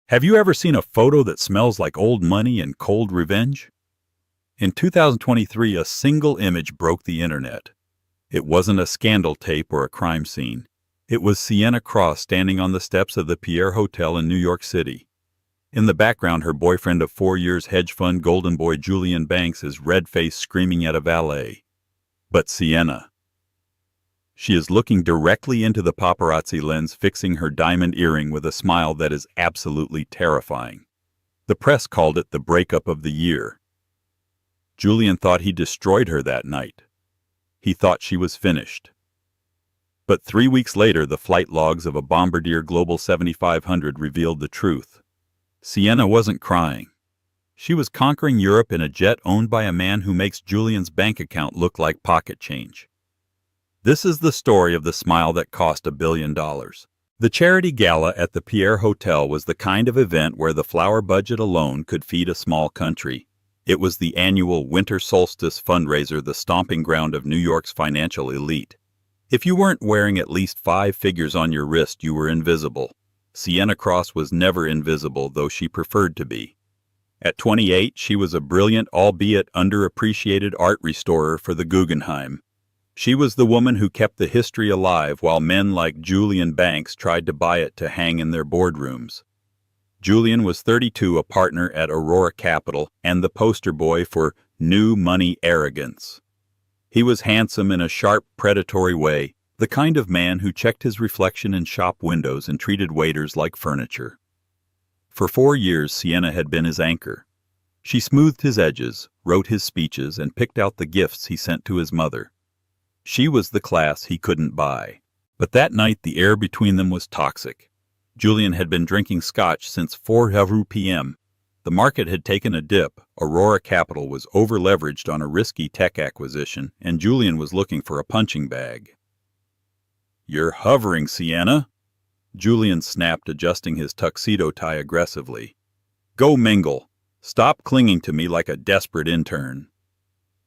Have you ever seen a photo that smells like old money and cold revenge? In 2023, a single image broke the internet. It wasn't a scandal tape or a crime scene. It was Sienna Cross standing on the steps of the Pierre Hotel in New York City. In the background, her boyfriend of 4 years, hedge fund golden boy Julian Banks, is red-faced screaming at a valet. But Sienna. She is looking directly into the paparazzi lens, fixing her diamond earring with a smile that is absolutely terrifying. The press called it the breakup of the year. Julian thought he destroyed her that night. He thought she was finished. But 3 weeks later, the flight logs of a Bombardier Global 7500 revealed the truth. Sienna wasn't crying. She was conquering Europe in a jet owned by a man who makes Julian's bank account look like pocket change. This is the story of the smile that cost $1 billion. The charity gala at the Pierre Hotel was the kind of event where the flower budget alone could feed a small country. It was the annual winter solstice fundraiser, the stomping ground of New York's financial elite. If you weren't wearing at least 5 figures on your wrist, you were invisible. Sienna Cross was never invisible, though she preferred to be. At 28, she was a brilliant, albeit underappreciated art restorer for the Guggenheim. She was the woman who kept the history alive while men like Julian Banks tried to buy it to hang in their boardrooms. Julian was 32, a partner at Aurora Capital, and the poster boy for new money arrogance. He was handsome in a sharp, predatory way, the kind of man who checked his reflection in shop windows and treated waiters like furniture. For 4 years, Sienna had been his anchor. She smoothed his edges, wrote his speeches, and picked out the gifts he sent to his mother. She was the class he couldn't buy. But that night, the air between them was toxic. Julian had been drinking scotch since 4 p.m. The market had taken a dip, Aurora Capital was over-leveraged on a risky tech acquisition, and Julian was looking for a punching bag. "You're hovering, Sienna," Julian snapped, adjusting his tuxedo tie aggressively. "Go mingle. Stop clinging to me like a desperate intern."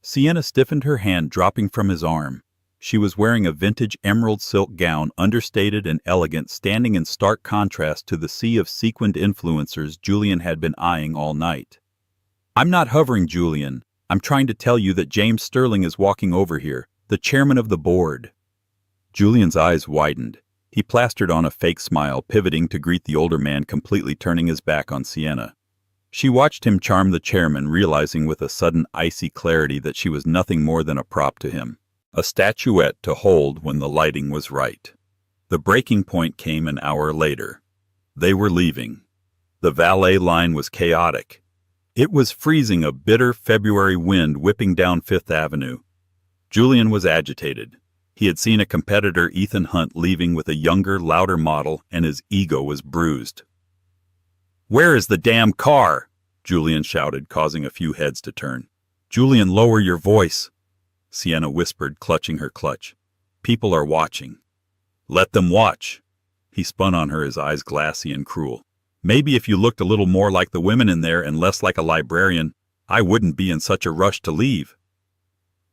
Sienna stiffened her hand, dropping from his arm. She was wearing a vintage emerald silk gown, understated and elegant, standing in stark contrast to the sea of sequined influencers Julian had been eyeing all night. "I'm not hovering, Julian. I'm trying to tell you that James Sterling is walking over here, the chairman of the board." Julian's eyes widened. He plastered on a fake smile, pivoting to greet the older man, completely turning his back on Sienna. She watched him charm the chairman, realizing with a sudden icy clarity that she was nothing more than a prop to him, a statuette to hold when the lighting was right. The breaking point came an hour later. They were leaving. The valet line was chaotic. It was freezing, a bitter February wind whipping down Fifth Avenue. Julian was agitated. He had seen a competitor, Ethan Hunt, leaving with a younger, louder model, and his ego was bruised. "Where is the damn car?" Julian shouted, causing a few heads to turn. "Julian, lower your voice," Sienna whispered, clutching her clutch. "People are watching." "Let them watch." He spun on her, his eyes glassy and cruel. "Maybe if you looked a little more like the women in there and less like a librarian, I wouldn't be in such a rush to leave."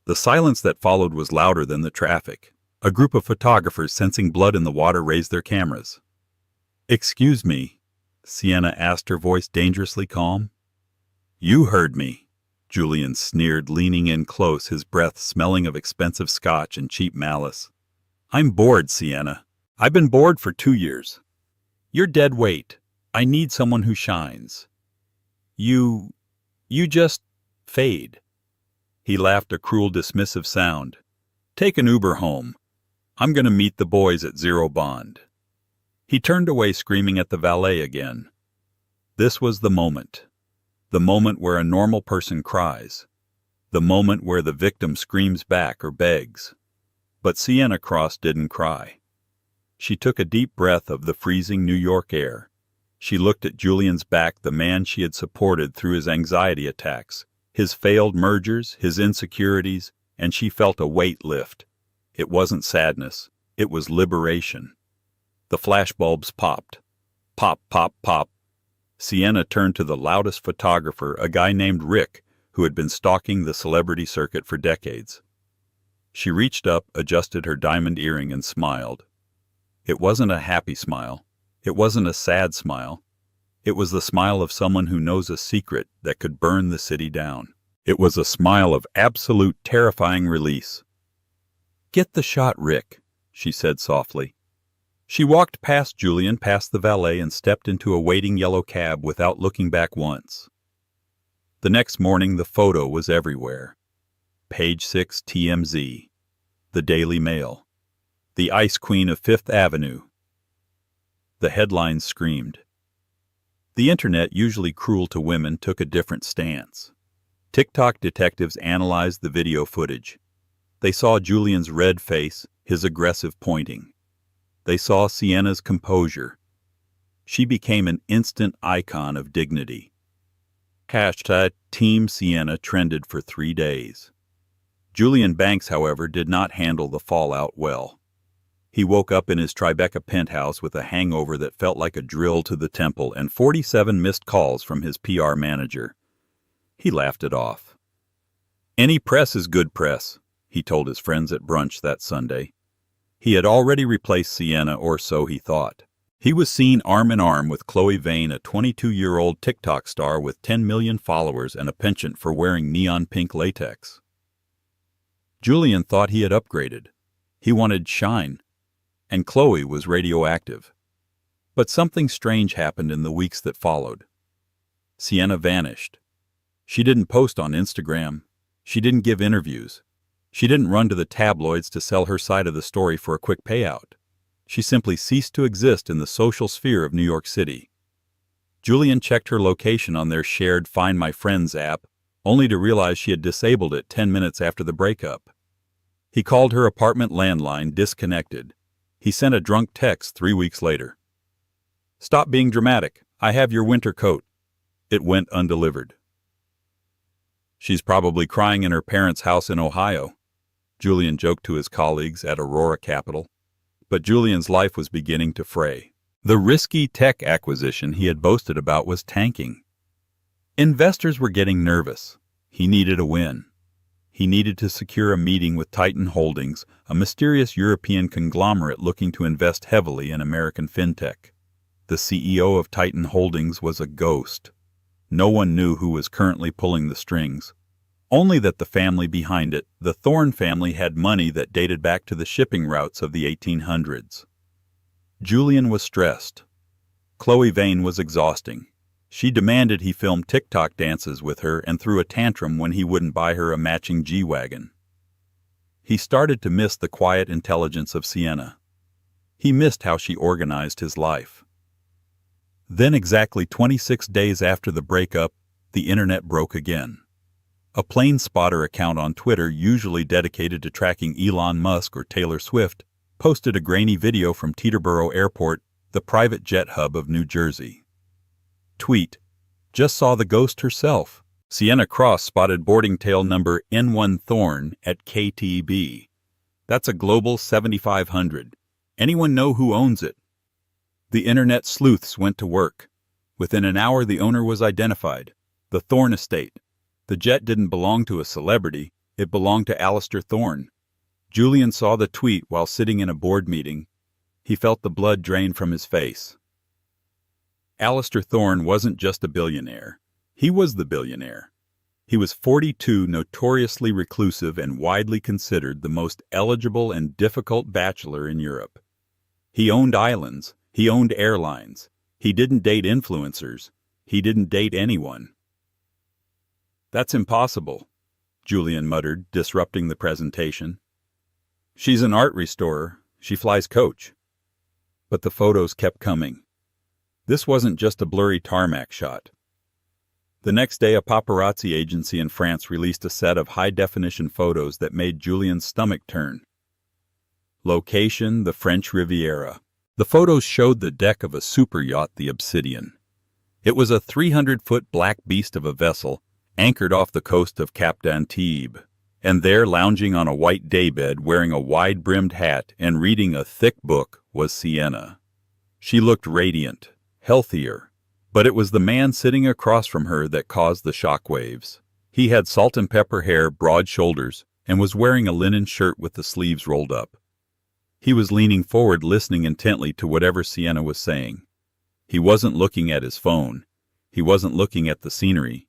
The silence that followed was louder than the traffic. A group of photographers, sensing blood in the water, raised their cameras. "Excuse me," Sienna asked, her voice dangerously calm. "You heard me," Julian sneered, leaning in close, his breath smelling of expensive scotch and cheap malice. "I'm bored, Sienna. I've been bored for 2 years. You're dead weight. I need someone who shines. You just fade." He laughed, a cruel, dismissive sound. "Take an Uber home. I'm going to meet the boys at Zero Bond." He turned away, screaming at the valet again. This was the moment. The moment where a normal person cries. The moment where the victim screams back or begs. But Sienna Cross didn't cry. She took a deep breath of the freezing New York air. She looked at Julian's back, the man she had supported through his anxiety attacks, his failed mergers, his insecurities, and she felt a weight lift. It wasn't sadness. It was liberation. The flashbulbs popped. Pop, pop, pop. Sienna turned to the loudest photographer, a guy named Rick, who had been stalking the celebrity circuit for decades. She reached up, adjusted her diamond earring, and smiled. It wasn't a happy smile. It wasn't a sad smile. It was the smile of someone who knows a secret that could burn the city down. It was a smile of absolute terrifying release. "Get the shot, Rick," she said softly. She walked past Julian, past the valet, and stepped into a waiting yellow cab without looking back once. The next morning the photo was everywhere. Page 6 TMZ, the Daily Mail, the Ice Queen of Fifth Avenue. The headlines screamed. The internet, usually cruel to women, took a different stance. TikTok detectives analyzed the video footage. They saw Julian's red face, his aggressive pointing. They saw Sienna's composure. She became an instant icon of dignity. Hashtag Team Sienna trended for 3 days. Julian Banks, however, did not handle the fallout well. He woke up in his Tribeca penthouse with a hangover that felt like a drill to the temple and 47 missed calls from his PR manager. He laughed it off. "Any press is good press," he told his friends at brunch that Sunday. He had already replaced Sienna, or so he thought. He was seen arm in arm with Chloe Vane, a 22-year-old TikTok star with 10 million followers and a penchant for wearing neon pink latex. Julian thought he had upgraded. He wanted shine. And Chloe was radioactive. But something strange happened in the weeks that followed. Sienna vanished. She didn't post on Instagram. She didn't give interviews. She didn't run to the tabloids to sell her side of the story for a quick payout. She simply ceased to exist in the social sphere of New York City. Julian checked her location on their shared Find My Friends app, only to realize she had disabled it 10 minutes after the breakup. He called her apartment landline disconnected. He sent a drunk text 3 weeks later. "Stop being dramatic. I have your winter coat." It went undelivered. "She's probably crying in her parents' house in Ohio," Julian joked to his colleagues at Aurora Capital. But Julian's life was beginning to fray. The risky tech acquisition he had boasted about was tanking. Investors were getting nervous. He needed a win. He needed to secure a meeting with Titan Holdings, a mysterious European conglomerate looking to invest heavily in American fintech. The CEO of Titan Holdings was a ghost. No one knew who was currently pulling the strings. Only that the family behind it, the Thorne family, had money that dated back to the shipping routes of the 1800s. Julian was stressed. Chloe Vane was exhausting. She demanded he film TikTok dances with her and threw a tantrum when he wouldn't buy her a matching G-Wagon. He started to miss the quiet intelligence of Sienna. He missed how she organized his life. Then, exactly 26 days after the breakup, the internet broke again. A plane spotter account on Twitter, usually dedicated to tracking Elon Musk or Taylor Swift, posted a grainy video from Teterboro Airport, the private jet hub of New Jersey. Tweet: "Just saw the ghost herself. Sienna Cross spotted boarding tail number N1 Thorne at KTB. That's a Global 7500. Anyone know who owns it?" The internet sleuths went to work. Within an hour the owner was identified. The Thorne estate. The jet didn't belong to a celebrity. It belonged to Alistair Thorne. Julian saw the tweet while sitting in a board meeting. He felt the blood drain from his face. Alistair Thorne wasn't just a billionaire. He was the billionaire. He was 42, notoriously reclusive, and widely considered the most eligible and difficult bachelor in Europe. He owned islands. He owned airlines. He didn't date influencers. He didn't date anyone. "That's impossible," Julian muttered, disrupting the presentation. "She's an art restorer. She flies coach." But the photos kept coming. This wasn't just a blurry tarmac shot. The next day, a paparazzi agency in France released a set of high-definition photos that made Julian's stomach turn. Location: the French Riviera. The photos showed the deck of a super yacht, the Obsidian. It was a 300-foot black beast of a vessel, anchored off the coast of Cap d'Antibes, and there, lounging on a white daybed, wearing a wide-brimmed hat and reading a thick book, was Sienna. She looked radiant, healthier, but it was the man sitting across from her that caused the shockwaves. He had salt and pepper hair, broad shoulders, and was wearing a linen shirt with the sleeves rolled up. He was leaning forward, listening intently to whatever Sienna was saying. He wasn't looking at his phone. He wasn't looking at the scenery.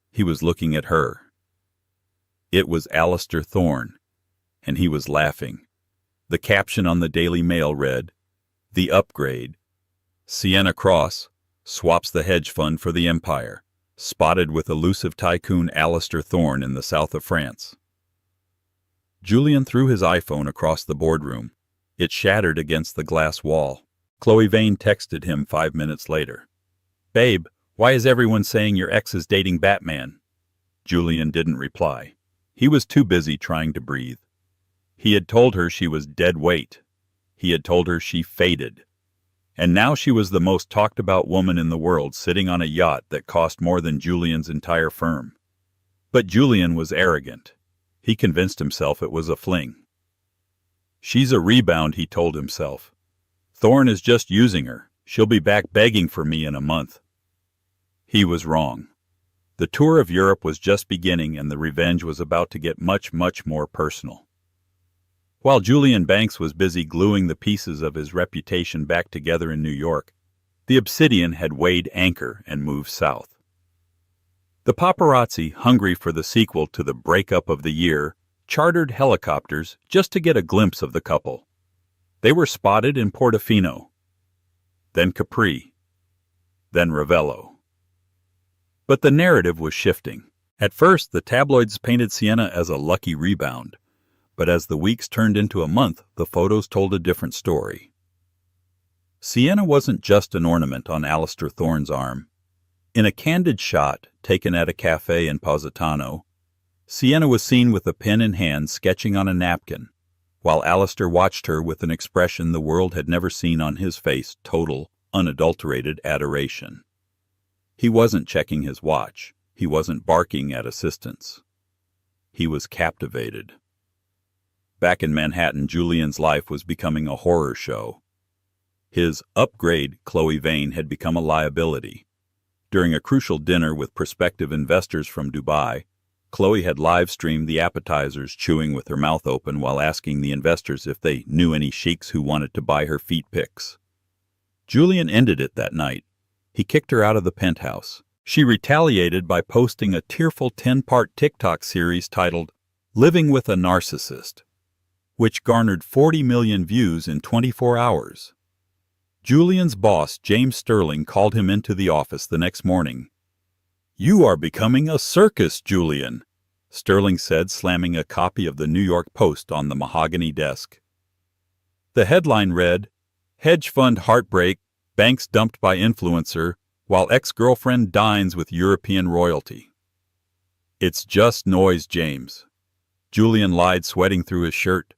He was looking at her. It was Alistair Thorne, and he was laughing. The caption on the Daily Mail read, "The Upgrade. Sienna Cross swaps the hedge fund for the empire. Spotted with elusive tycoon Alistair Thorne in the south of France." Julian threw his iPhone across the boardroom. It shattered against the glass wall. Chloe Vane texted him 5 minutes later. "Babe, why is everyone saying your ex is dating Batman?" Julian didn't reply. He was too busy trying to breathe. He had told her she was dead weight. He had told her she faded. And now she was the most talked about woman in the world, sitting on a yacht that cost more than Julian's entire firm. But Julian was arrogant. He convinced himself it was a fling. "She's a rebound," he told himself. "Thorne is just using her. She'll be back begging for me in a month." He was wrong. The tour of Europe was just beginning, and the revenge was about to get much, much more personal. While Julian Banks was busy gluing the pieces of his reputation back together in New York, the Obsidian had weighed anchor and moved south. The paparazzi, hungry for the sequel to the breakup of the year, chartered helicopters just to get a glimpse of the couple. They were spotted in Portofino, then Capri, then Ravello. But the narrative was shifting. At first, the tabloids painted Sienna as a lucky rebound. But as the weeks turned into a month, the photos told a different story. Sienna wasn't just an ornament on Alistair Thorne's arm. In a candid shot taken at a cafe in Positano, Sienna was seen with a pen in hand sketching on a napkin, while Alistair watched her with an expression the world had never seen on his face: total, unadulterated adoration. He wasn't checking his watch. He wasn't barking at assistants. He was captivated. Back in Manhattan, Julian's life was becoming a horror show. His upgrade, Chloe Vane, had become a liability. During a crucial dinner with prospective investors from Dubai, Chloe had live-streamed the appetizers, chewing with her mouth open while asking the investors if they knew any sheiks who wanted to buy her feet pics. Julian ended it that night. He kicked her out of the penthouse. She retaliated by posting a tearful 10-part TikTok series titled "Living with a Narcissist," which garnered 40 million views in 24 hours. Julian's boss, James Sterling, called him into the office the next morning. "You are becoming a circus, Julian," Sterling said, slamming a copy of the New York Post on the mahogany desk. The headline read, "Hedge Fund Heartbreak, Banks Dumped by Influencer, While Ex-Girlfriend Dines with European Royalty." "It's just noise, James." Julian lied, sweating through his shirt.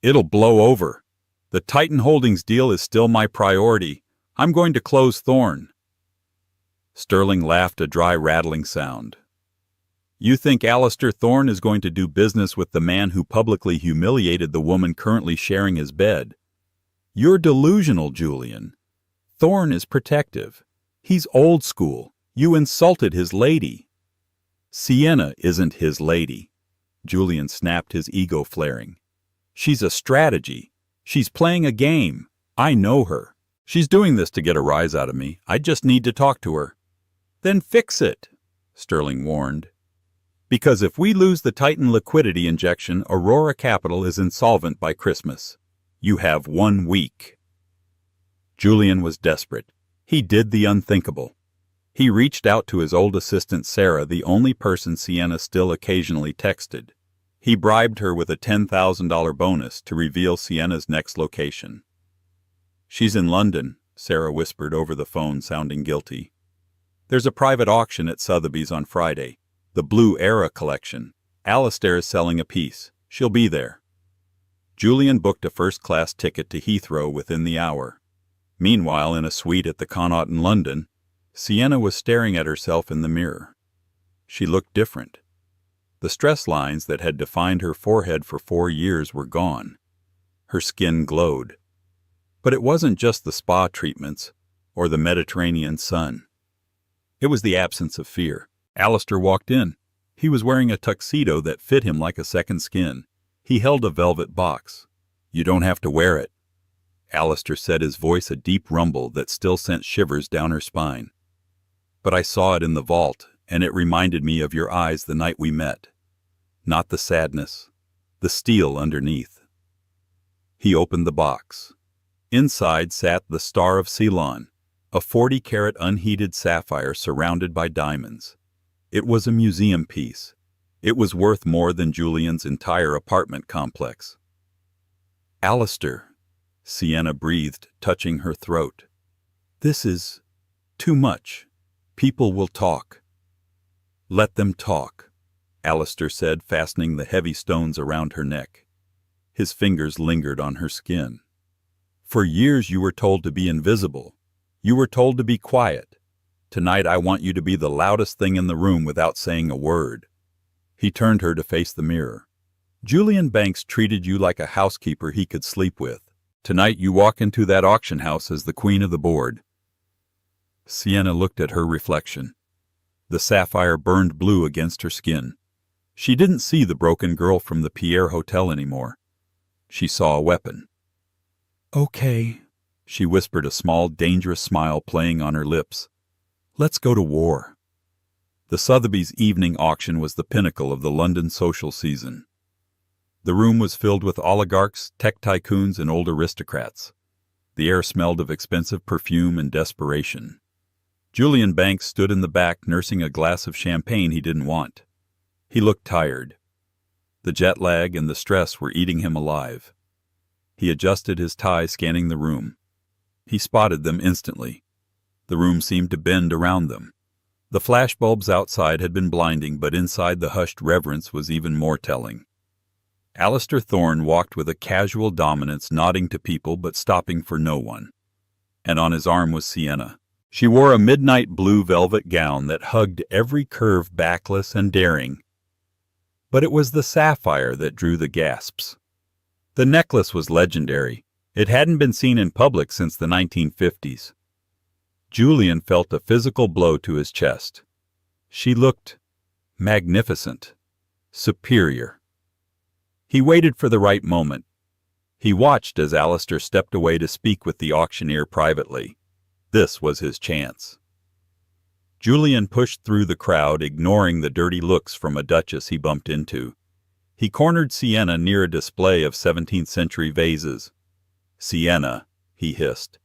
"It'll blow over. The Titan Holdings deal is still my priority. I'm going to close Thorne." Sterling laughed, a dry, rattling sound. "You think Alistair Thorne is going to do business with the man who publicly humiliated the woman currently sharing his bed? You're delusional, Julian. Thorne is protective. He's old school. You insulted his lady." "Sienna isn't his lady." Julian snapped, his ego flaring. "She's a strategy. She's playing a game. I know her. She's doing this to get a rise out of me. I just need to talk to her." "Then fix it," Sterling warned. "Because if we lose the Titan liquidity injection, Aurora Capital is insolvent by Christmas. You have 1 week." Julian was desperate. He did the unthinkable. He reached out to his old assistant Sarah, the only person Sienna still occasionally texted. He bribed her with a $10,000 bonus to reveal Sienna's next location. "She's in London," Sarah whispered over the phone, sounding guilty. "There's a private auction at Sotheby's on Friday. The Blue Era collection. Alistair is selling a piece. She'll be there." Julian booked a first-class ticket to Heathrow within the hour. Meanwhile, in a suite at the Connaught in London, Sienna was staring at herself in the mirror. She looked different. The stress lines that had defined her forehead for 4 years were gone. Her skin glowed. But it wasn't just the spa treatments or the Mediterranean sun. It was the absence of fear. Alistair walked in. He was wearing a tuxedo that fit him like a second skin. He held a velvet box. "You don't have to wear it." Alistair said, his voice a deep rumble that still sent shivers down her spine. "But I saw it in the vault, and it reminded me of your eyes the night we met. Not the sadness, the steel underneath." He opened the box. Inside sat the Star of Ceylon, a 40-carat unheated sapphire surrounded by diamonds. It was a museum piece. It was worth more than Julian's entire apartment complex. "Alistair," Sienna breathed, touching her throat. "This is too much. People will talk." "Let them talk," Alistair said, fastening the heavy stones around her neck. His fingers lingered on her skin. "For years you were told to be invisible. You were told to be quiet. Tonight I want you to be the loudest thing in the room without saying a word." He turned her to face the mirror. "Julian Banks treated you like a housekeeper he could sleep with. Tonight you walk into that auction house as the queen of the board." Sienna looked at her reflection. The sapphire burned blue against her skin. She didn't see the broken girl from the Pierre Hotel anymore. She saw a weapon. "Okay," she whispered, a small, dangerous smile playing on her lips. "Let's go to war." The Sotheby's evening auction was the pinnacle of the London social season. The room was filled with oligarchs, tech tycoons, and old aristocrats. The air smelled of expensive perfume and desperation. Julian Banks stood in the back nursing a glass of champagne he didn't want. He looked tired. The jet lag and the stress were eating him alive. He adjusted his tie, scanning the room. He spotted them instantly. The room seemed to bend around them. The flashbulbs outside had been blinding, but inside the hushed reverence was even more telling. Alistair Thorne walked with a casual dominance, nodding to people but stopping for no one. And on his arm was Sienna. She wore a midnight blue velvet gown that hugged every curve, backless and daring. But it was the sapphire that drew the gasps. The necklace was legendary. It hadn't been seen in public since the 1950s. Julian felt a physical blow to his chest. She looked magnificent, superior. He waited for the right moment. He watched as Alistair stepped away to speak with the auctioneer privately. This was his chance. Julian pushed through the crowd, ignoring the dirty looks from a duchess he bumped into. He cornered Sienna near a display of 17th-century vases. "Sienna," he hissed.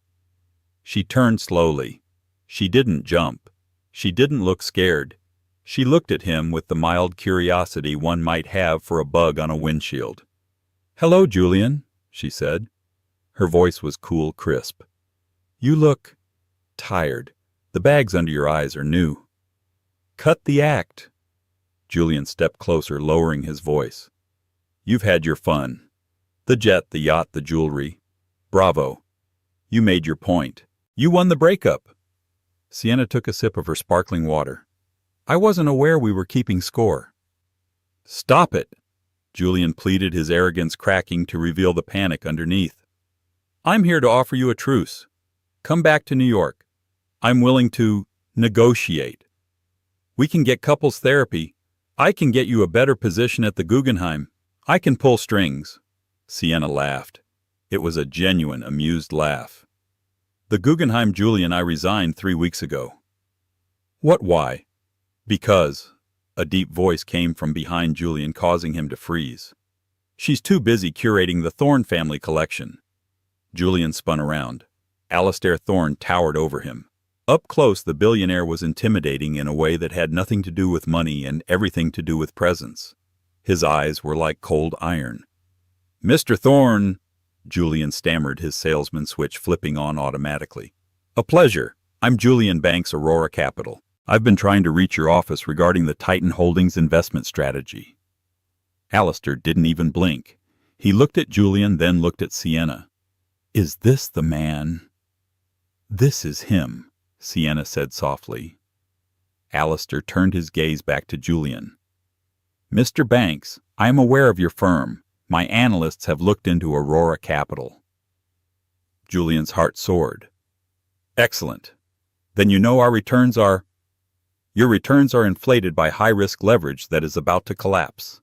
She turned slowly. She didn't jump. She didn't look scared. She looked at him with the mild curiosity one might have for a bug on a windshield. "Hello, Julian," she said. Her voice was cool, crisp. "You look tired. The bags under your eyes are new." "Cut the act." Julian stepped closer, lowering his voice. "You've had your fun. The jet, the yacht, the jewelry. Bravo. You made your point. You won the breakup." Sienna took a sip of her sparkling water. "I wasn't aware we were keeping score." "Stop it," Julian pleaded, his arrogance cracking to reveal the panic underneath. "I'm here to offer you a truce. Come back to New York. I'm willing to negotiate. We can get couples therapy. I can get you a better position at the Guggenheim. I can pull strings." Sienna laughed. It was a genuine, amused laugh. "The Guggenheim, Julian, I resigned 3 weeks ago." "What, why?" "Because," a deep voice came from behind Julian, causing him to freeze. "She's too busy curating the Thorne family collection." Julian spun around. Alistair Thorne towered over him. Up close, the billionaire was intimidating in a way that had nothing to do with money and everything to do with presence. His eyes were like cold iron. "Mr. Thorne," Julian stammered, his salesman switch flipping on automatically. "A pleasure. I'm Julian Banks, Aurora Capital. I've been trying to reach your office regarding the Titan Holdings investment strategy." Alistair didn't even blink. He looked at Julian, then looked at Sienna. "Is this the man?" "This is him," Sienna said softly. Alistair turned his gaze back to Julian. "Mr. Banks, I am aware of your firm. My analysts have looked into Aurora Capital." Julian's heart soared. "Excellent. Then you know our returns are—" "Your returns are inflated by high-risk leverage that is about to collapse."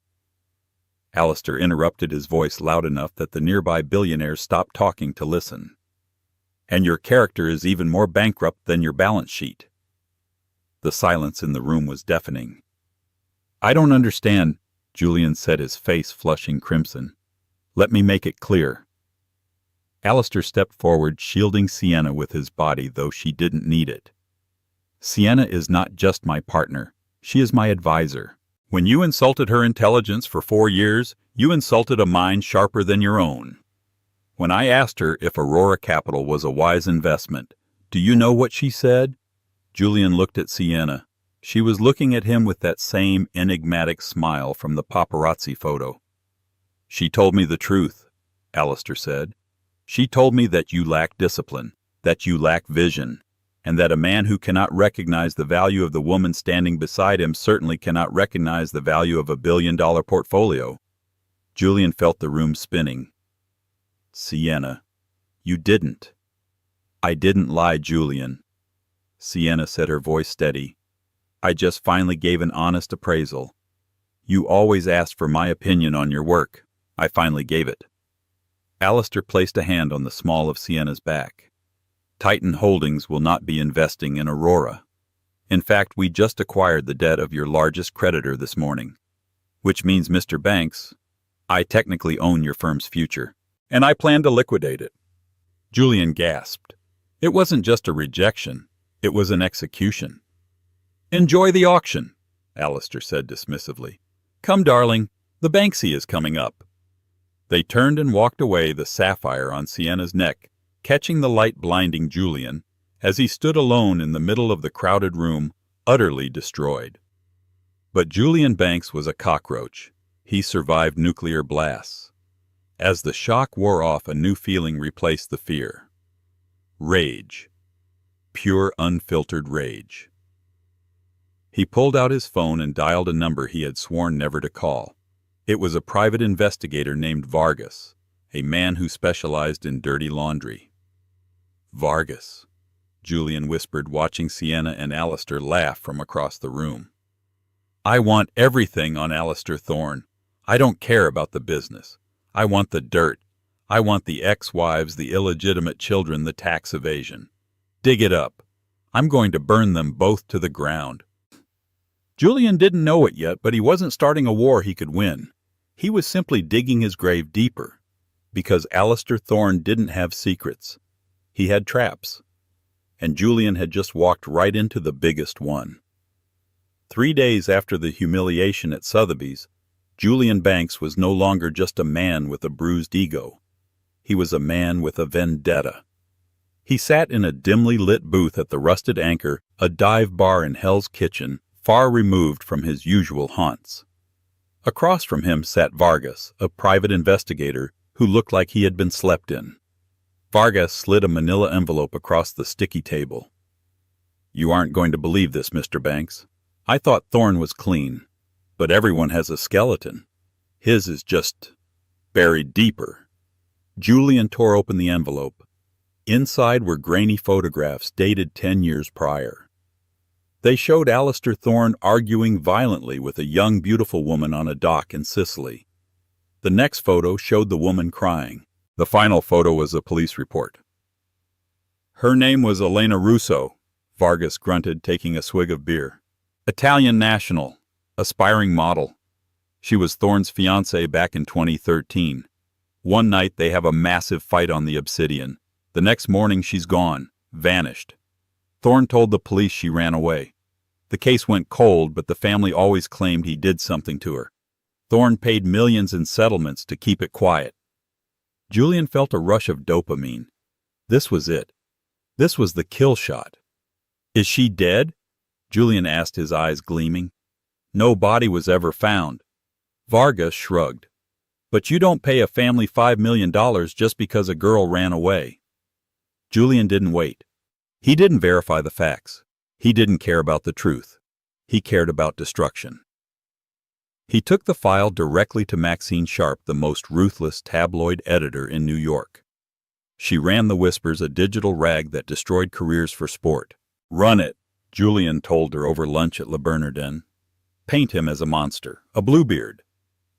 Alistair interrupted, his voice loud enough that the nearby billionaires stopped talking to listen. "And your character is even more bankrupt than your balance sheet." The silence in the room was deafening. "I don't understand," Julian said, his face flushing crimson. "Let me make it clear." Alistair stepped forward, shielding Sienna with his body, though she didn't need it. "Sienna is not just my partner. She is my advisor. When you insulted her intelligence for 4 years, you insulted a mind sharper than your own. When I asked her if Aurora Capital was a wise investment, do you know what she said?" Julian looked at Sienna. She was looking at him with that same enigmatic smile from the paparazzi photo. "She told me the truth," Alistair said. "She told me that you lack discipline, that you lack vision, and that a man who cannot recognize the value of the woman standing beside him certainly cannot recognize the value of $1 billion portfolio." Julian felt the room spinning. "Sienna, you didn't." "I didn't lie, Julian," Sienna said, her voice steady. "I just finally gave an honest appraisal. You always asked for my opinion on your work. I finally gave it." Alistair placed a hand on the small of Sienna's back. "Titan Holdings will not be investing in Aurora. In fact, we just acquired the debt of your largest creditor this morning. Which means, Mr. Banks, I technically own your firm's future, and I plan to liquidate it." Julian gasped. It wasn't just a rejection, it was an execution. "Enjoy the auction," Alistair said dismissively. "Come, darling, the Banksy is coming up." They turned and walked away, the sapphire on Sienna's neck catching the light blinding Julian as he stood alone in the middle of the crowded room, utterly destroyed. But Julian Banks was a cockroach. He survived nuclear blasts. As the shock wore off, a new feeling replaced the fear. Rage. Pure, unfiltered rage. He pulled out his phone and dialed a number he had sworn never to call. It was a private investigator named Vargas, a man who specialized in dirty laundry. "Vargas," Julian whispered, watching Sienna and Alistair laugh from across the room. "I want everything on Alistair Thorne. I don't care about the business. I want the dirt. I want the ex-wives, the illegitimate children, the tax evasion. Dig it up. I'm going to burn them both to the ground." Julian didn't know it yet, but he wasn't starting a war he could win. He was simply digging his grave deeper, because Alistair Thorne didn't have secrets. He had traps, and Julian had just walked right into the biggest one. 3 days after the humiliation at Sotheby's, Julian Banks was no longer just a man with a bruised ego. He was a man with a vendetta. He sat in a dimly lit booth at the Rusted Anchor, a dive bar in Hell's Kitchen, far removed from his usual haunts. Across from him sat Vargas, a private investigator who looked like he had been slept in. Vargas slid a manila envelope across the sticky table. "You aren't going to believe this, Mr. Banks. I thought Thorne was clean, but everyone has a skeleton. His is just buried deeper." Julian tore open the envelope. Inside were grainy photographs dated 10 years prior. They showed Alistair Thorne arguing violently with a young, beautiful woman on a dock in Sicily. The next photo showed the woman crying. The final photo was a police report. "Her name was Elena Russo," Vargas grunted, taking a swig of beer. "Italian national, aspiring model. She was Thorne's fiancée back in 2013. One night they have a massive fight on the Obsidian. The next morning she's gone, vanished. Thorne told the police she ran away. The case went cold, but the family always claimed he did something to her. Thorne paid millions in settlements to keep it quiet." Julian felt a rush of dopamine. This was it. This was the kill shot. "Is she dead?" Julian asked, his eyes gleaming. "No body was ever found." Vargas shrugged. "But you don't pay a family $5 million just because a girl ran away." Julian didn't wait. He didn't verify the facts. He didn't care about the truth. He cared about destruction. He took the file directly to Maxine Sharp, the most ruthless tabloid editor in New York. She ran the Whispers, a digital rag that destroyed careers for sport. "Run it," Julian told her over lunch at Le Bernardin. "Paint him as a monster, a Bluebeard.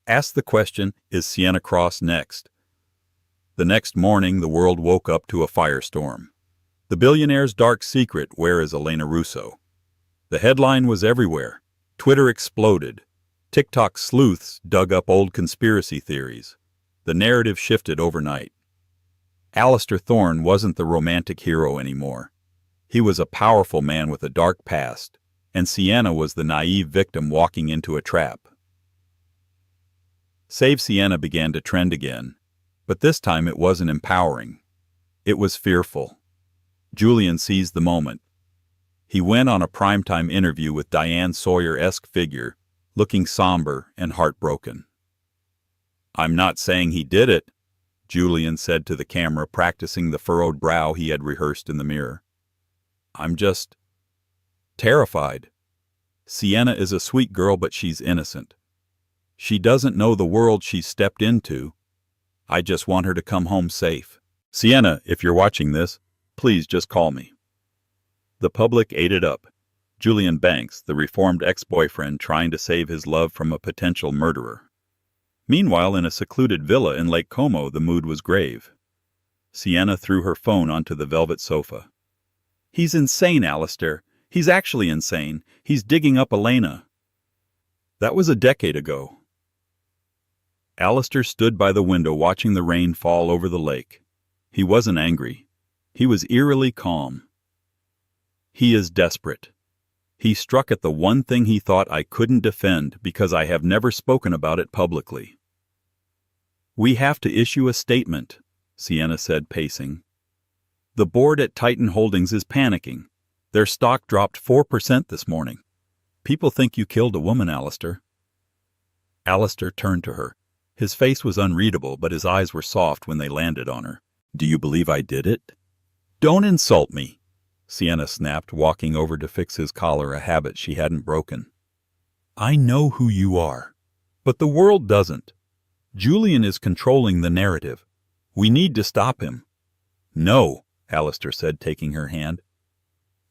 Ask the question, is Sienna Cross next? The next morning, the world woke up to a firestorm. The billionaire's dark secret, where is Elena Russo? The headline was everywhere. Twitter exploded. TikTok sleuths dug up old conspiracy theories. The narrative shifted overnight. Alistair Thorne wasn't the romantic hero anymore. He was a powerful man with a dark past, and Sienna was the naive victim walking into a trap. Save Sienna began to trend again, but this time it wasn't empowering. It was fearful. Julian seized the moment. He went on a primetime interview with Diane Sawyer-esque figure, looking somber and heartbroken. "I'm not saying he did it," Julian said to the camera, practicing the furrowed brow he had rehearsed in the mirror. "I'm just terrified. Sienna is a sweet girl, but she's innocent. She doesn't know the world she's stepped into. I just want her to come home safe. Sienna, if you're watching this, please just call me." The public ate it up. Julian Banks, the reformed ex-boyfriend trying to save his love from a potential murderer. Meanwhile, in a secluded villa in Lake Como, the mood was grave. Sienna threw her phone onto the velvet sofa. "He's insane, Alistair. He's actually insane. He's digging up Elena." That was a decade ago. Alistair stood by the window watching the rain fall over the lake. He wasn't angry. He was eerily calm. "He is desperate. He struck at the one thing he thought I couldn't defend because I have never spoken about it publicly." "We have to issue a statement," Sienna said, pacing. "The board at Titan Holdings is panicking. Their stock dropped 4% this morning. People think you killed a woman, Alistair." Alistair turned to her. His face was unreadable, but his eyes were soft when they landed on her. "Do you believe I did it?" "Don't insult me," Sienna snapped, walking over to fix his collar, a habit she hadn't broken. "I know who you are, but the world doesn't. Julian is controlling the narrative. We need to stop him." "No," Alistair said, taking her hand.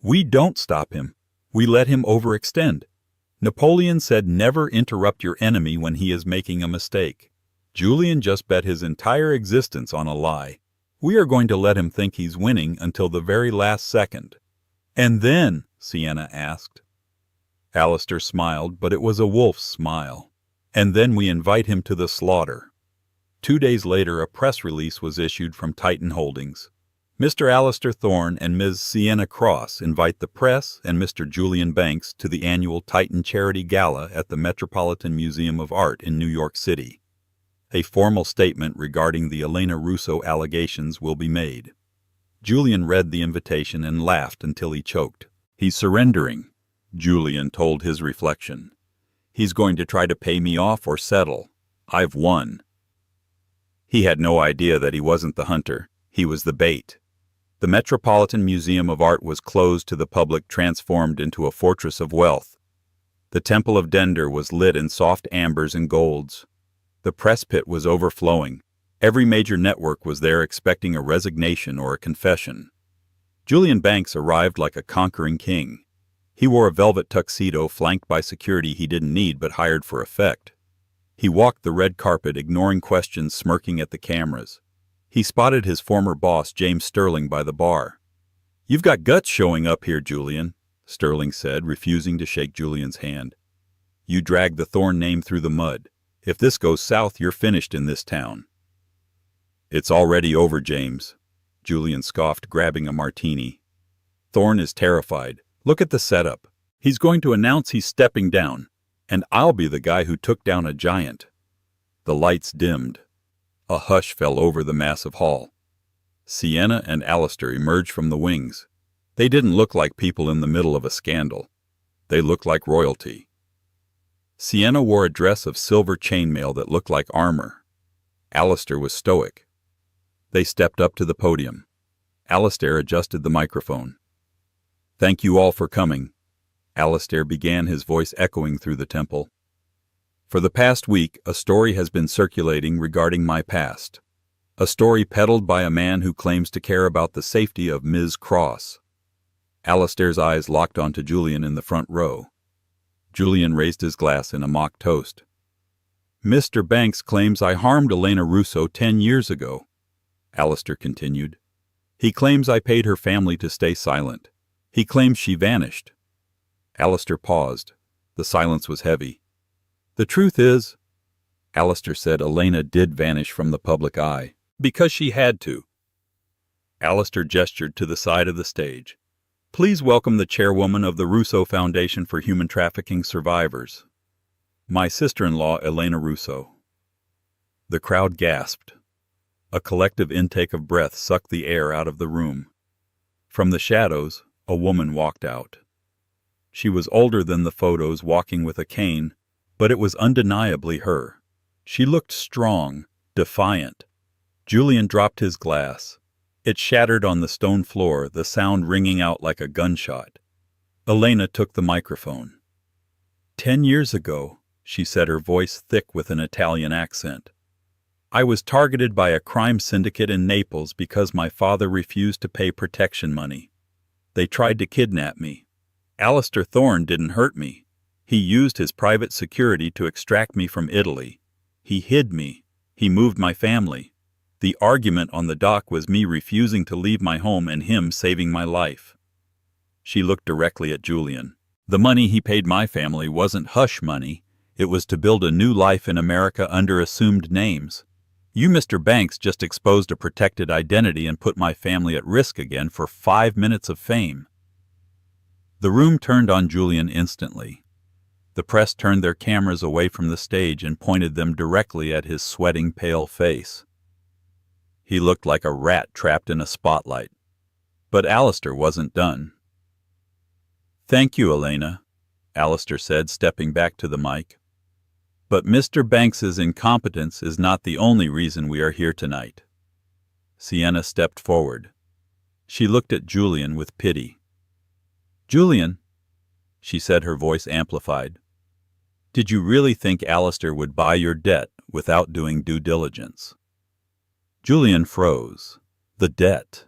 "We don't stop him. We let him overextend. Napoleon said never interrupt your enemy when he is making a mistake. Julian just bet his entire existence on a lie. We are going to let him think he's winning until the very last second." "And then?" Sienna asked. Alistair smiled, but it was a wolf's smile. "And then we invite him to the slaughter." 2 days later, a press release was issued from Titan Holdings. Mr. Alistair Thorne and Ms. Sienna Cross invite the press and Mr. Julian Banks to the annual Titan Charity Gala at the Metropolitan Museum of Art in New York City. A formal statement regarding the Elena Russo allegations will be made. Julian read the invitation and laughed until he choked. "He's surrendering," Julian told his reflection. "He's going to try to pay me off or settle. I've won." He had no idea that he wasn't the hunter. He was the bait. The Metropolitan Museum of Art was closed to the public, transformed into a fortress of wealth. The Temple of Dender was lit in soft ambers and golds. The press pit was overflowing. Every major network was there expecting a resignation or a confession. Julian Banks arrived like a conquering king. He wore a velvet tuxedo flanked by security he didn't need but hired for effect. He walked the red carpet, ignoring questions, smirking at the cameras. He spotted his former boss, James Sterling, by the bar. "You've got guts showing up here, Julian," Sterling said, refusing to shake Julian's hand. "You dragged the Thorne name through the mud. If this goes south, you're finished in this town." "It's already over, James," Julian scoffed, grabbing a martini. "Thorne is terrified. Look at the setup. He's going to announce he's stepping down, and I'll be the guy who took down a giant." The lights dimmed. A hush fell over the massive hall. Sienna and Alistair emerged from the wings. They didn't look like people in the middle of a scandal. They looked like royalty. Sienna wore a dress of silver chainmail that looked like armor. Alistair was stoic. They stepped up to the podium. Alistair adjusted the microphone. "Thank you all for coming," Alistair began, his voice echoing through the temple. "For the past week, a story has been circulating regarding my past. A story peddled by a man who claims to care about the safety of Ms. Cross." Alistair's eyes locked onto Julian in the front row. Julian raised his glass in a mock toast. Mr. Banks claims I harmed Elena Russo 10 years ago, Alistair continued. He claims I paid her family to stay silent. He claims she vanished. Alistair paused. The silence was heavy. The truth is, Alistair said, Elena did vanish from the public eye. Because she had to. Alistair gestured to the side of the stage. Please welcome the chairwoman of the Russo Foundation for Human Trafficking Survivors, my sister-in-law, Elena Russo. The crowd gasped. A collective intake of breath sucked the air out of the room. From the shadows, a woman walked out. She was older than the photos, walking with a cane, but it was undeniably her. She looked strong, defiant. Julian dropped his glass. It shattered on the stone floor, the sound ringing out like a gunshot. Elena took the microphone. 10 years ago, she said, her voice thick with an Italian accent, I was targeted by a crime syndicate in Naples because my father refused to pay protection money. They tried to kidnap me. Alistair Thorne didn't hurt me. He used his private security to extract me from Italy. He hid me. He moved my family. The argument on the dock was me refusing to leave my home and him saving my life. She looked directly at Julian. The money he paid my family wasn't hush money. It was to build a new life in America under assumed names. You, Mr. Banks, just exposed a protected identity and put my family at risk again for 5 minutes of fame. The room turned on Julian instantly. The press turned their cameras away from the stage and pointed them directly at his sweating, pale face. He looked like a rat trapped in a spotlight. But Alistair wasn't done. Thank you, Elena, Alistair said, stepping back to the mic. But Mr. Banks's incompetence is not the only reason we are here tonight. Sienna stepped forward. She looked at Julian with pity. Julian, she said, her voice amplified, did you really think Alistair would buy your debt without doing due diligence? Julian froze. The debt.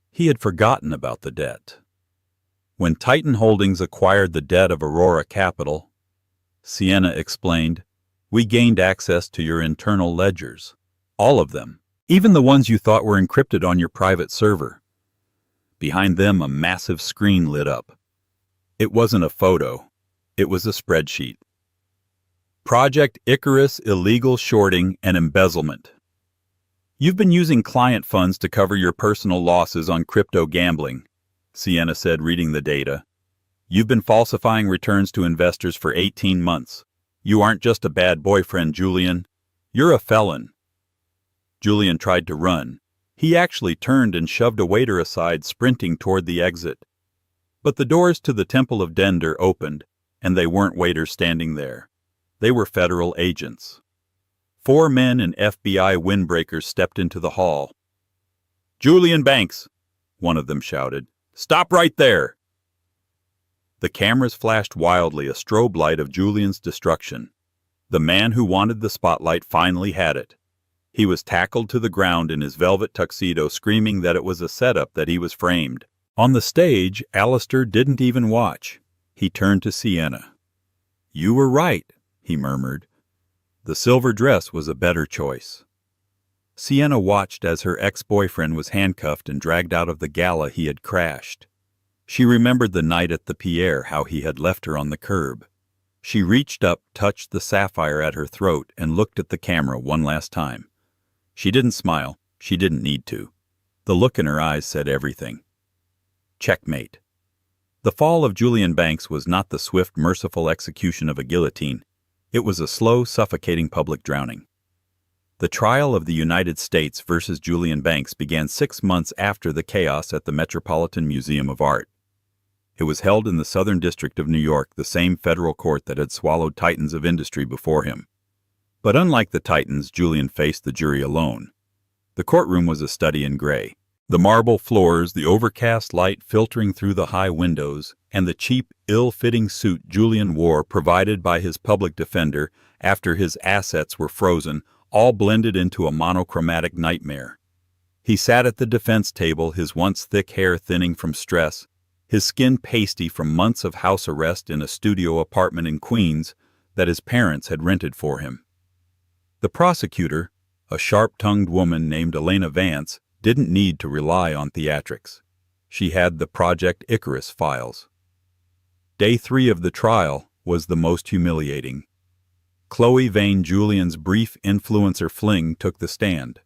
He had forgotten about the debt. When Titan Holdings acquired the debt of Aurora Capital, Sienna explained, we gained access to your internal ledgers. All of them. Even the ones you thought were encrypted on your private server. Behind them, a massive screen lit up. It wasn't a photo. It was a spreadsheet. Project Icarus Illegal Shorting and Embezzlement. You've been using client funds to cover your personal losses on crypto gambling, Sienna said, reading the data. You've been falsifying returns to investors for 18 months. You aren't just a bad boyfriend, Julian. You're a felon. Julian tried to run. He actually turned and shoved a waiter aside, sprinting toward the exit. But the doors to the Temple of Dender opened, and they weren't waiters standing there. They were federal agents. 4 men in FBI windbreakers stepped into the hall. Julian Banks, one of them shouted. Stop right there! The cameras flashed wildly, a strobe light of Julian's destruction. The man who wanted the spotlight finally had it. He was tackled to the ground in his velvet tuxedo, screaming that it was a setup, that he was framed. On the stage, Alistair didn't even watch. He turned to Sienna. You were right, he murmured. The silver dress was a better choice. Sienna watched as her ex-boyfriend was handcuffed and dragged out of the gala he had crashed. She remembered the night at the Pierre, how he had left her on the curb. She reached up, touched the sapphire at her throat, and looked at the camera one last time. She didn't smile. She didn't need to. The look in her eyes said everything. Checkmate. The fall of Julian Banks was not the swift, merciful execution of a guillotine. It was a slow, suffocating public drowning. The trial of the United States versus Julian Banks began 6 months after the chaos at the Metropolitan Museum of Art. It was held in the Southern District of New York, the same federal court that had swallowed titans of industry before him. But unlike the titans, Julian faced the jury alone. The courtroom was a study in gray. The marble floors, the overcast light filtering through the high windows, and the cheap, ill-fitting suit Julian wore provided by his public defender after his assets were frozen, all blended into a monochromatic nightmare. He sat at the defense table, his once thick hair thinning from stress, his skin pasty from months of house arrest in a studio apartment in Queens that his parents had rented for him. The prosecutor, a sharp-tongued woman named Elena Vance, didn't need to rely on theatrics. She had the Project Icarus files. Day 3 of the trial was the most humiliating. Chloe Vane Julian's brief influencer fling took the stand.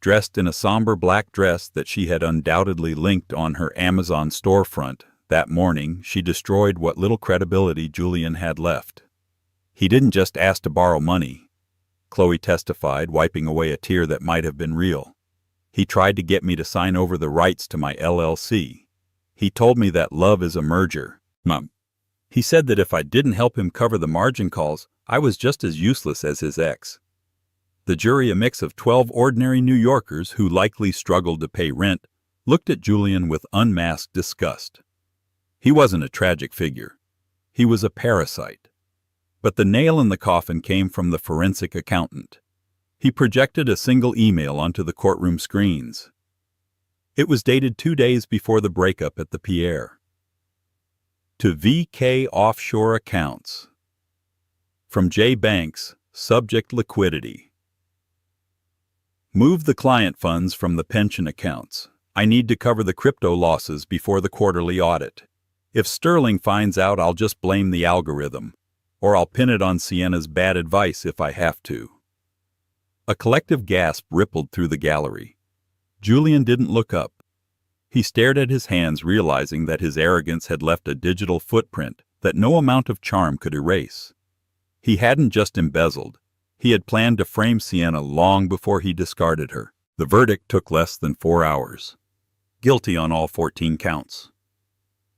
Dressed in a somber black dress that she had undoubtedly linked on her Amazon storefront, that morning she destroyed what little credibility Julian had left. He didn't just ask to borrow money, Chloe testified, wiping away a tear that might have been real. He tried to get me to sign over the rights to my LLC. He told me that love is a merger. He said that if I didn't help him cover the margin calls, I was just as useless as his ex. The jury, a mix of 12 ordinary New Yorkers who likely struggled to pay rent, looked at Julian with unmasked disgust. He wasn't a tragic figure. He was a parasite. But the nail in the coffin came from the forensic accountant. He projected a single email onto the courtroom screens. It was dated 2 days before the breakup at the Pierre. To VK Offshore Accounts. From J. Banks, subject liquidity. Move the client funds from the pension accounts. I need to cover the crypto losses before the quarterly audit. If Sterling finds out, I'll just blame the algorithm, or I'll pin it on Sienna's bad advice if I have to. A collective gasp rippled through the gallery. Julian didn't look up. He stared at his hands, realizing that his arrogance had left a digital footprint that no amount of charm could erase. He hadn't just embezzled. He had planned to frame Sienna long before he discarded her. The verdict took less than 4 hours. Guilty on all 14 counts.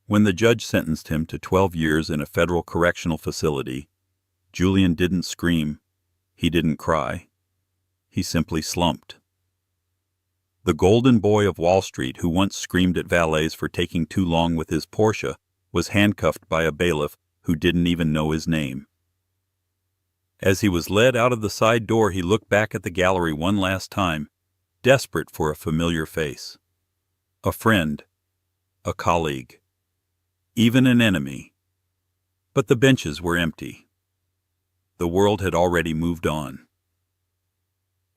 When the judge sentenced him to 12 years in a federal correctional facility, Julian didn't scream. He didn't cry. He simply slumped. The golden boy of Wall Street, who once screamed at valets for taking too long with his Porsche, was handcuffed by a bailiff who didn't even know his name. As he was led out of the side door, he looked back at the gallery one last time, desperate for a familiar face. A friend, a colleague, even an enemy. But the benches were empty. The world had already moved on.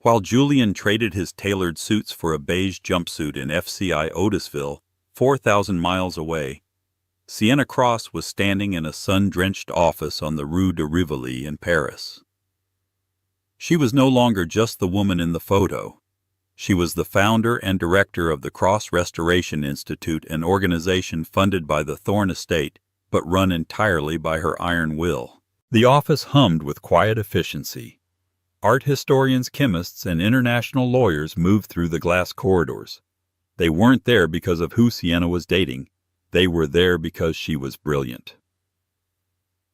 While Julian traded his tailored suits for a beige jumpsuit in FCI Otisville, 4,000 miles away, Sienna Cross was standing in a sun-drenched office on the Rue de Rivoli in Paris. She was no longer just the woman in the photo. She was the founder and director of the Cross Restoration Institute, an organization funded by the Thorne estate, but run entirely by her iron will. The office hummed with quiet efficiency. Art historians, chemists, and international lawyers moved through the glass corridors. They weren't there because of who Sienna was dating. They were there because she was brilliant.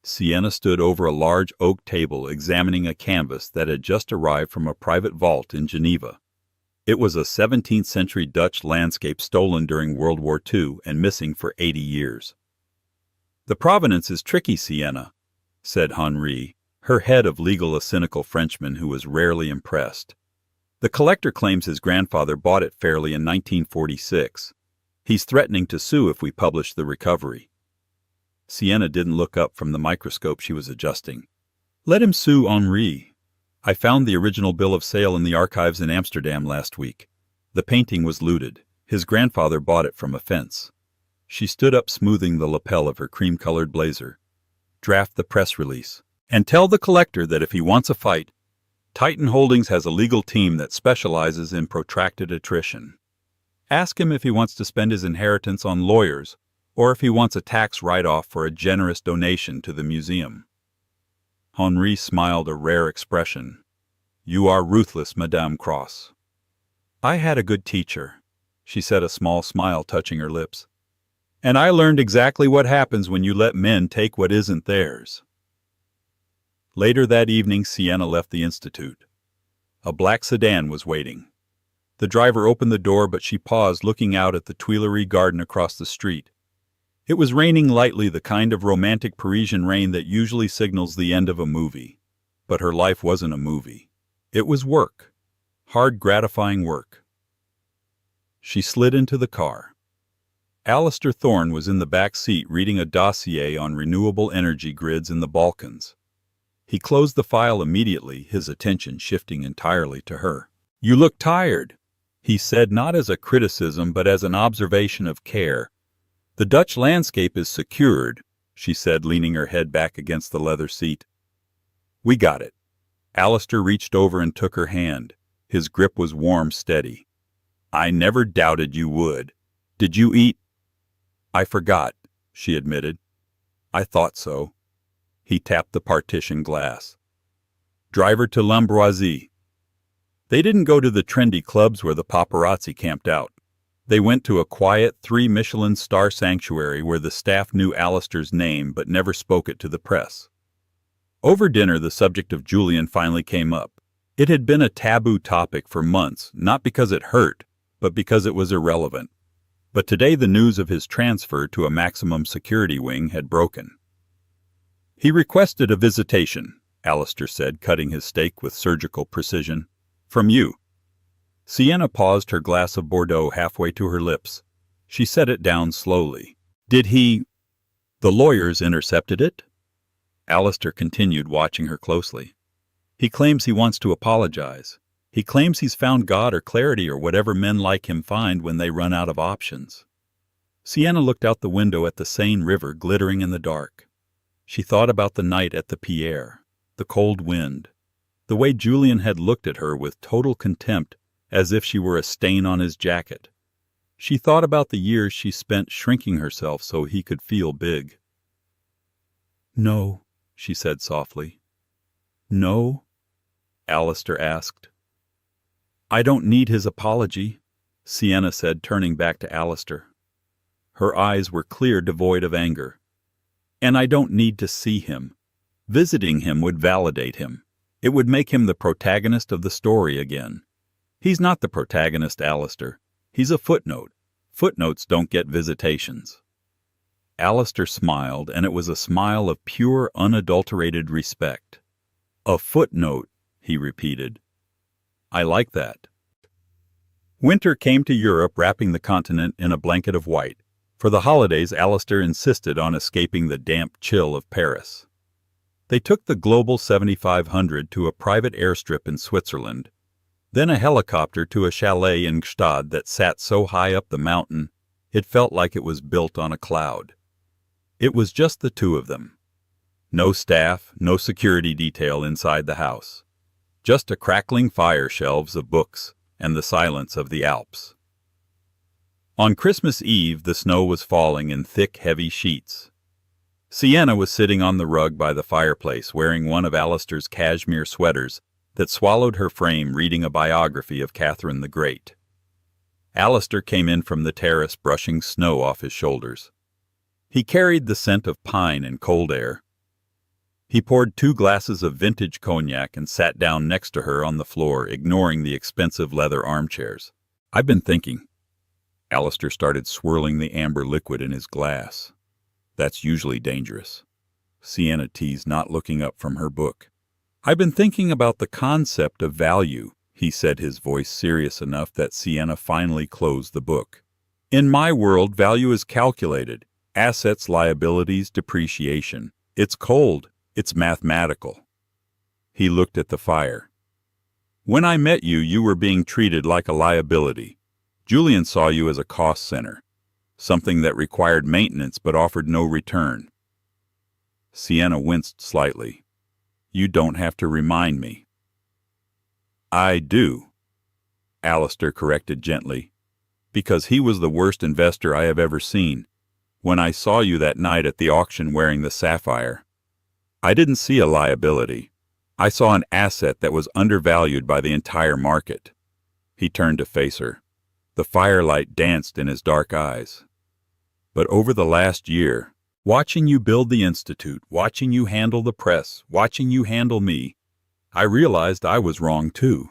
Sienna stood over a large oak table examining a canvas that had just arrived from a private vault in Geneva. It was a 17th-century Dutch landscape stolen during World War II and missing for 80 years. "The provenance is tricky, Sienna," said Henri, her head of legal, a cynical Frenchman who was rarely impressed. "The collector claims his grandfather bought it fairly in 1946. He's threatening to sue if we publish the recovery." Sienna didn't look up from the microscope she was adjusting. "Let him sue, Henri. I found the original bill of sale in the archives in Amsterdam last week. The painting was looted. His grandfather bought it from a fence." She stood up, smoothing the lapel of her cream-colored blazer. "Draft the press release. And tell the collector that if he wants a fight, Titan Holdings has a legal team that specializes in protracted attrition. Ask him if he wants to spend his inheritance on lawyers, or if he wants a tax write-off for a generous donation to the museum." Henri smiled, a rare expression. "You are ruthless, Madame Cross." "I had a good teacher," she said, a small smile touching her lips. "And I learned exactly what happens when you let men take what isn't theirs." Later that evening, Sienna left the Institute. A black sedan was waiting. The driver opened the door, but she paused, looking out at the Tuileries garden across the street. It was raining lightly, the kind of romantic Parisian rain that usually signals the end of a movie. But her life wasn't a movie. It was work. Hard, gratifying work. She slid into the car. Alistair Thorne was in the back seat reading a dossier on renewable energy grids in the Balkans. He closed the file immediately, his attention shifting entirely to her. "You look tired," he said, not as a criticism but as an observation of care. "The Dutch landscape is secured," she said, leaning her head back against the leather seat. "We got it." Alistair reached over and took her hand. His grip was warm, steady. "I never doubted you would. Did you eat?" "I forgot," she admitted. "I thought so." He tapped the partition glass. "Driver to L'Ambroisie." They didn't go to the trendy clubs where the paparazzi camped out. They went to a quiet 3 Michelin star sanctuary where the staff knew Alistair's name but never spoke it to the press. Over dinner, the subject of Julian finally came up. It had been a taboo topic for months, not because it hurt, but because it was irrelevant. But today the news of his transfer to a maximum security wing had broken. "He requested a visitation," Alistair said, cutting his steak with surgical precision. "From you." Sienna paused, her glass of Bordeaux halfway to her lips. She set it down slowly. "Did he—" "The lawyers intercepted it?" Alistair continued, watching her closely. "He claims he wants to apologize. He claims he's found God or clarity or whatever men like him find when they run out of options." Sienna looked out the window at the Seine River glittering in the dark. She thought about the night at the Pierre, the cold wind, the way Julian had looked at her with total contempt, as if she were a stain on his jacket. She thought about the years she spent shrinking herself so he could feel big. "No," she said softly. "No?" Alistair asked. "I don't need his apology," Sienna said, turning back to Alistair. Her eyes were clear, devoid of anger. "And I don't need to see him. Visiting him would validate him. It would make him the protagonist of the story again. He's not the protagonist, Alistair. He's a footnote. Footnotes don't get visitations." Alistair smiled, and it was a smile of pure, unadulterated respect. "A footnote," he repeated. "I like that." Winter came to Europe, wrapping the continent in a blanket of white. For the holidays, Alistair insisted on escaping the damp chill of Paris. They took the Global 7500 to a private airstrip in Switzerland, then a helicopter to a chalet in Gstaad that sat so high up the mountain it felt like it was built on a cloud. It was just the two of them. No staff, no security detail inside the house. Just a crackling fire, shelves of books, and the silence of the Alps. On Christmas Eve, the snow was falling in thick, heavy sheets. Sienna was sitting on the rug by the fireplace, wearing one of Alistair's cashmere sweaters that swallowed her frame, reading a biography of Catherine the Great. Alistair came in from the terrace, brushing snow off his shoulders. He carried the scent of pine and cold air. He poured 2 glasses of vintage cognac and sat down next to her on the floor, ignoring the expensive leather armchairs. "I've been thinking." Alistair started swirling the amber liquid in his glass. "That's usually dangerous." Sienna teased, not looking up from her book. "I've been thinking about the concept of value," he said, his voice serious enough that Sienna finally closed the book. "In my world, value is calculated. Assets, liabilities, depreciation. It's cold. It's mathematical." He looked at the fire. "When I met you, you were being treated like a liability. Julian saw you as a cost center, something that required maintenance but offered no return." Sienna winced slightly. "You don't have to remind me." "I do," Alistair corrected gently, "because he was the worst investor I have ever seen. When I saw you that night at the auction wearing the sapphire, I didn't see a liability. I saw an asset that was undervalued by the entire market." He turned to face her. The firelight danced in his dark eyes. "But over the last year, watching you build the Institute, watching you handle the press, watching you handle me, I realized I was wrong too."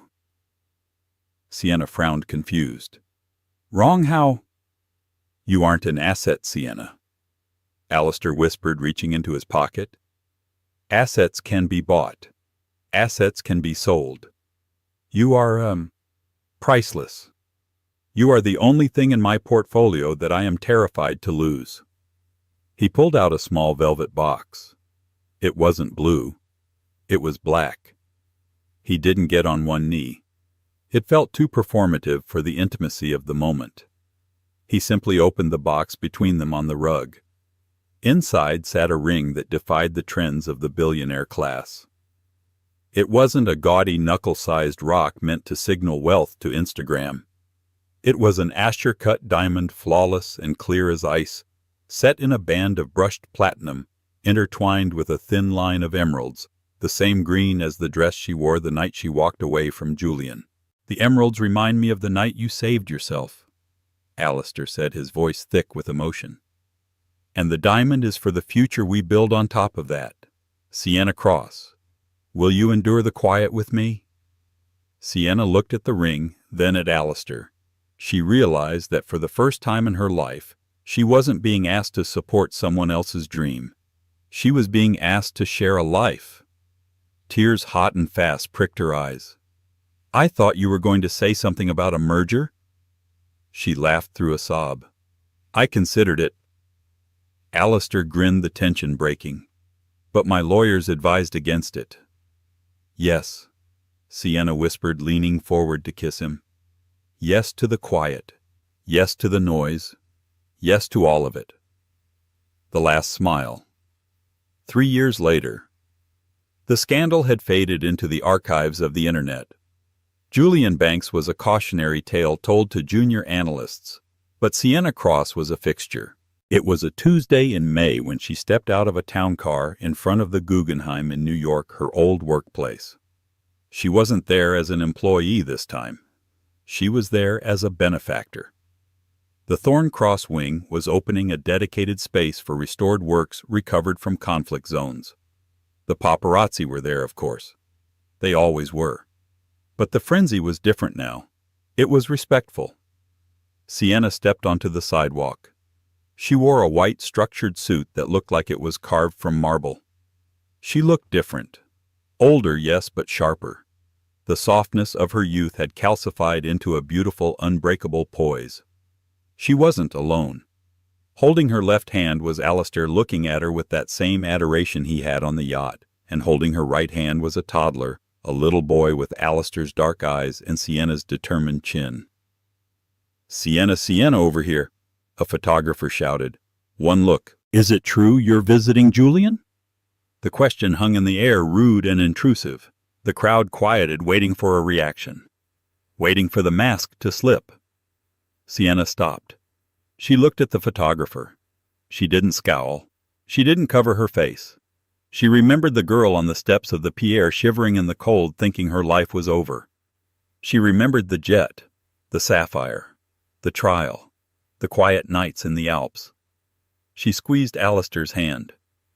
Sienna frowned, confused. "Wrong how?" "You aren't an asset, Sienna," Alistair whispered, reaching into his pocket. "Assets can be bought. Assets can be sold. You are, priceless. You are the only thing in my portfolio that I am terrified to lose." He pulled out a small velvet box. It wasn't blue. It was black. He didn't get on one knee. It felt too performative for the intimacy of the moment. He simply opened the box between them on the rug. Inside sat a ring that defied the trends of the billionaire class. It wasn't a gaudy knuckle-sized rock meant to signal wealth to Instagram. It was an Asher-cut diamond, flawless and clear as ice, set in a band of brushed platinum, intertwined with a thin line of emeralds, the same green as the dress she wore the night she walked away from Julian. "The emeralds remind me of the night you saved yourself," Alistair said, his voice thick with emotion. "And the diamond is for the future we build on top of that. Sienna Cross, will you endure the quiet with me?" Sienna looked at the ring, then at Alistair. She realized that for the first time in her life, she wasn't being asked to support someone else's dream. She was being asked to share a life. Tears hot and fast pricked her eyes. "I thought you were going to say something about a merger?" She laughed through a sob. "I considered it." Alistair grinned, the tension breaking. "But my lawyers advised against it." "Yes," Sienna whispered, leaning forward to kiss him. "Yes to the quiet. Yes to the noise. Yes to all of it." The last smile. 3 years later. The scandal had faded into the archives of the internet. Julian Banks was a cautionary tale told to junior analysts, but Sienna Cross was a fixture. It was a Tuesday in May when she stepped out of a town car in front of the Guggenheim in New York, her old workplace. She wasn't there as an employee this time. She was there as a benefactor. The Thorn Cross wing was opening a dedicated space for restored works recovered from conflict zones. The paparazzi were there, of course. They always were. But the frenzy was different now. It was respectful. Sienna stepped onto the sidewalk. She wore a white structured suit that looked like it was carved from marble. She looked different. Older, yes, but sharper. The softness of her youth had calcified into a beautiful, unbreakable poise. She wasn't alone. Holding her left hand was Alistair, looking at her with that same adoration he had on the yacht, and holding her right hand was a toddler, a little boy with Alistair's dark eyes and Sienna's determined chin. "Sienna, Sienna over here," a photographer shouted. "One look. Is it true you're visiting Julian?" The question hung in the air, rude and intrusive. The crowd quieted, waiting for a reaction. Waiting for the mask to slip. Sienna stopped. She looked at the photographer. She didn't scowl. She didn't cover her face. She remembered the girl on the steps of the pier, shivering in the cold, thinking her life was over. She remembered the jet, the sapphire, the trial, the quiet nights in the Alps. She squeezed Alistair's hand.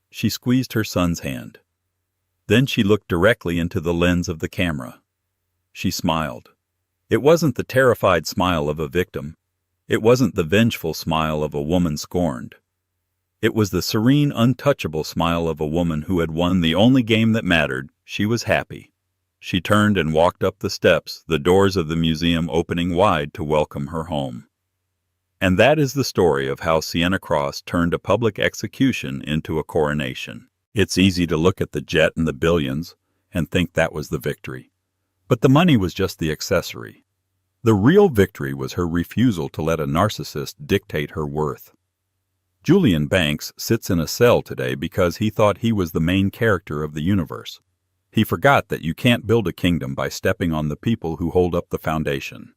She squeezed her son's hand. Then she looked directly into the lens of the camera. She smiled. It wasn't the terrified smile of a victim. It wasn't the vengeful smile of a woman scorned. It was the serene, untouchable smile of a woman who had won the only game that mattered. She was happy. She turned and walked up the steps, the doors of the museum opening wide to welcome her home. And that is the story of how Sienna Cross turned a public execution into a coronation. It's easy to look at the jet and the billions and think that was the victory. But the money was just the accessory. The real victory was her refusal to let a narcissist dictate her worth. Julian Banks sits in a cell today because he thought he was the main character of the universe. He forgot that you can't build a kingdom by stepping on the people who hold up the foundation.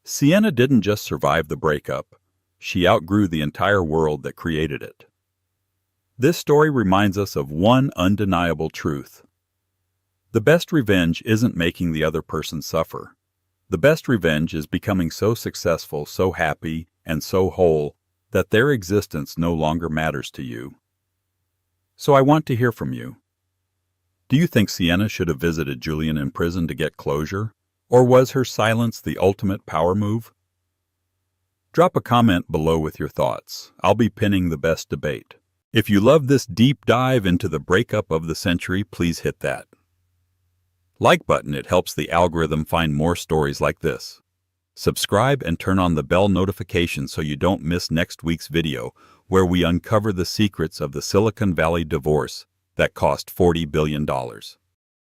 Sienna didn't just survive the breakup. She outgrew the entire world that created it. This story reminds us of one undeniable truth. The best revenge isn't making the other person suffer. The best revenge is becoming so successful, so happy, and so whole that their existence no longer matters to you. So I want to hear from you. Do you think Sienna should have visited Julian in prison to get closure? Or was her silence the ultimate power move? Drop a comment below with your thoughts. I'll be pinning the best debate. If you love this deep dive into the breakup of the century, please hit that like button. It helps the algorithm find more stories like this. Subscribe and turn on the bell notification so you don't miss next week's video, where we uncover the secrets of the Silicon Valley divorce that cost $40 billion.